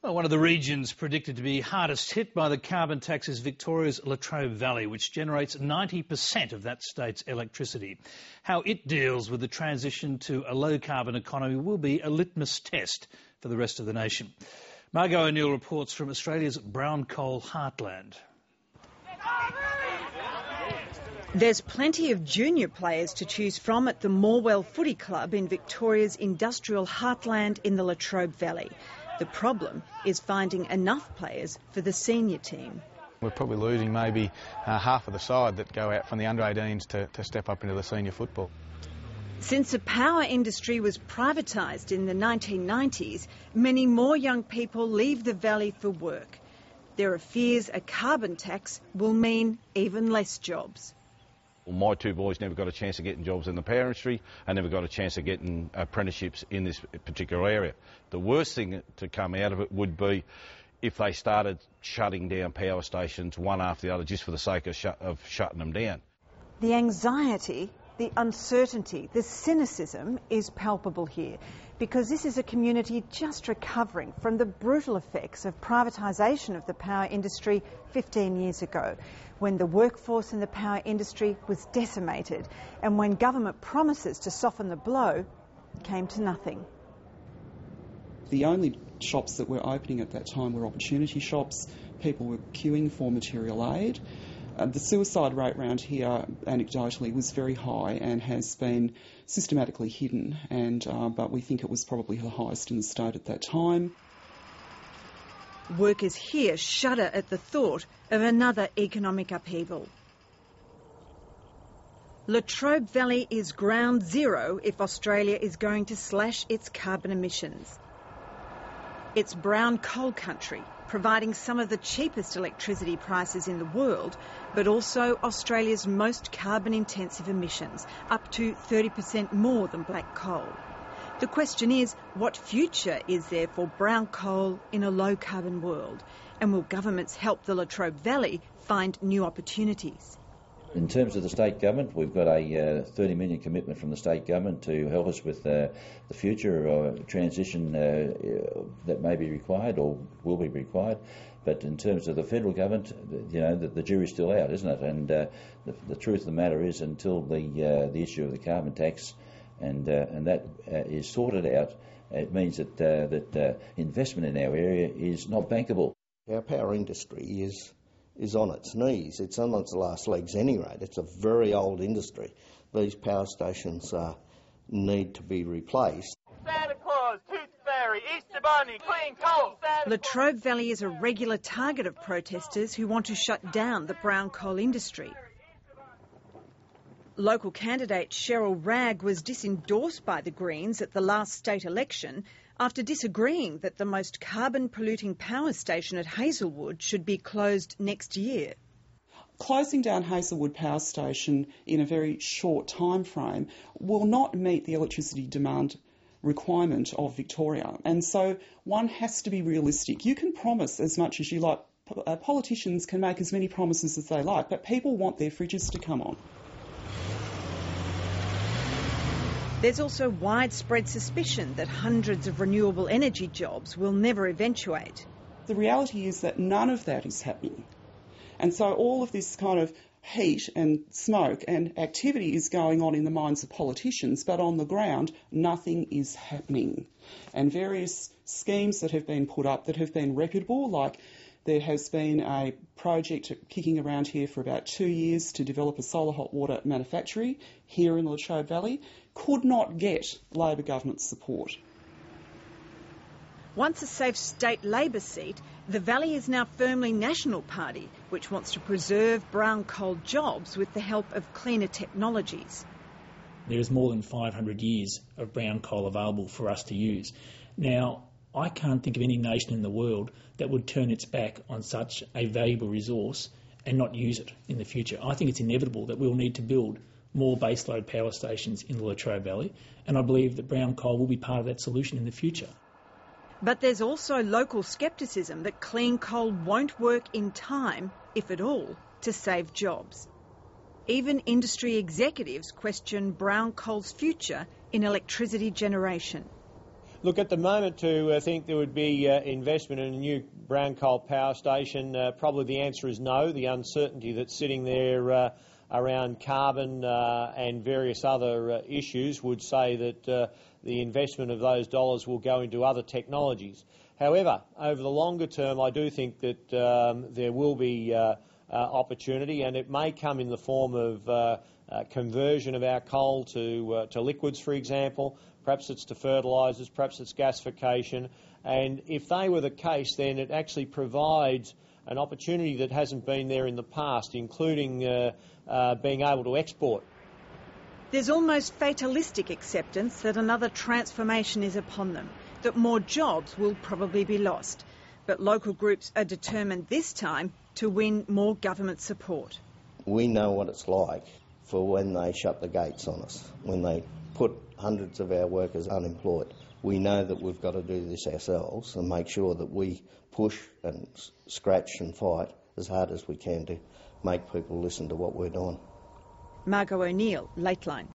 Well, one of the regions predicted to be hardest hit by the carbon tax is Victoria's Latrobe Valley, which generates 90% of that state's electricity. How it deals with the transition to a low-carbon economy will be a litmus test for the rest of the nation. Margot O'Neill reports from Australia's brown coal heartland. There's plenty of junior players to choose from at the Morwell Footy Club in Victoria's industrial heartland in the Latrobe Valley. The problem is finding enough players for the senior team. We're probably losing maybe half of the side that go out from the under-18s to step up into the senior football. Since the power industry was privatised in the 1990s, many more young people leave the valley for work. There are fears a carbon tax will mean even less jobs. Well, my two boys never got a chance of getting jobs in the power industry and never got a chance of getting apprenticeships in this particular area. The worst thing to come out of it would be if they started shutting down power stations one after the other just for the sake of shutting them down. The anxiety, the uncertainty, the cynicism is palpable here because this is a community just recovering from the brutal effects of privatisation of the power industry 15 years ago, when the workforce in the power industry was decimated and when government promises to soften the blow came to nothing. The only shops that were opening at that time were opportunity shops. People were queuing for material aid. The suicide rate around here, anecdotally, was very high and has been systematically hidden, but we think it was probably the highest in the state at that time. Workers here shudder at the thought of another economic upheaval. Latrobe Valley is ground zero if Australia is going to slash its carbon emissions. It's brown coal country, providing some of the cheapest electricity prices in the world, but also Australia's most carbon-intensive emissions, up to 30% more than black coal. The question is, what future is there for brown coal in a low-carbon world? And will governments help the Latrobe Valley find new opportunities? In terms of the state government, we've got a 30 million commitment from the state government to help us with the future transition that may be required or will be required. But in terms of the federal government, you know, the jury's still out, isn't it? And the truth of the matter is, until the issue of the carbon tax and that is sorted out, it means that investment in our area is not bankable. Our power industry is on its knees. It's on its last legs anyway. It's a very old industry. These power stations need to be replaced. Santa Claus, Tooth Fairy, Easter Bunny, clean coal. Latrobe Valley is a regular target of protesters who want to shut down the brown coal industry. Local candidate Cheryl Ragg was disendorsed by the Greens at the last state election after disagreeing that the most carbon-polluting power station at Hazelwood should be closed next year. Closing down Hazelwood Power Station in a very short time frame will not meet the electricity demand requirement of Victoria, and so one has to be realistic. You can promise as much as you like. Politicians can make as many promises as they like, but people want their fridges to come on. There's also widespread suspicion that hundreds of renewable energy jobs will never eventuate. The reality is that none of that is happening. And so all of this kind of heat and smoke and activity is going on in the minds of politicians, but on the ground, nothing is happening. And various schemes that have been put up that have been reputable, like there has been a project kicking around here for about 2 years to develop a solar hot water manufactory here in the Latrobe Valley, could not get Labor government support. Once a safe state Labor seat, the Valley is now firmly National Party, which wants to preserve brown coal jobs with the help of cleaner technologies. There is more than 500 years of brown coal available for us to use. Now, I can't think of any nation in the world that would turn its back on such a valuable resource and not use it in the future. I think it's inevitable that we'll need to build more baseload power stations in the Latrobe Valley, and I believe that brown coal will be part of that solution in the future. But there's also local scepticism that clean coal won't work in time, if at all, to save jobs. Even industry executives question brown coal's future in electricity generation. Look, at the moment to think there would be investment in a new brown coal power station, probably the answer is no. The uncertainty that's sitting there around carbon and various other issues would say that the investment of those dollars will go into other technologies. However, over the longer term, I do think that there will be opportunity, and it may come in the form of conversion of our coal to liquids, for example. Perhaps it's to fertilisers, perhaps it's gasification. And if they were the case, then it actually provides an opportunity that hasn't been there in the past, including being able to export. There's almost fatalistic acceptance that another transformation is upon them, that more jobs will probably be lost. But local groups are determined this time to win more government support. We know what it's like for when they shut the gates on us, when they put hundreds of our workers unemployed. We know that we've got to do this ourselves and make sure that we push and scratch and fight as hard as we can to make people listen to what we're doing. Margot O'Neill, Lateline.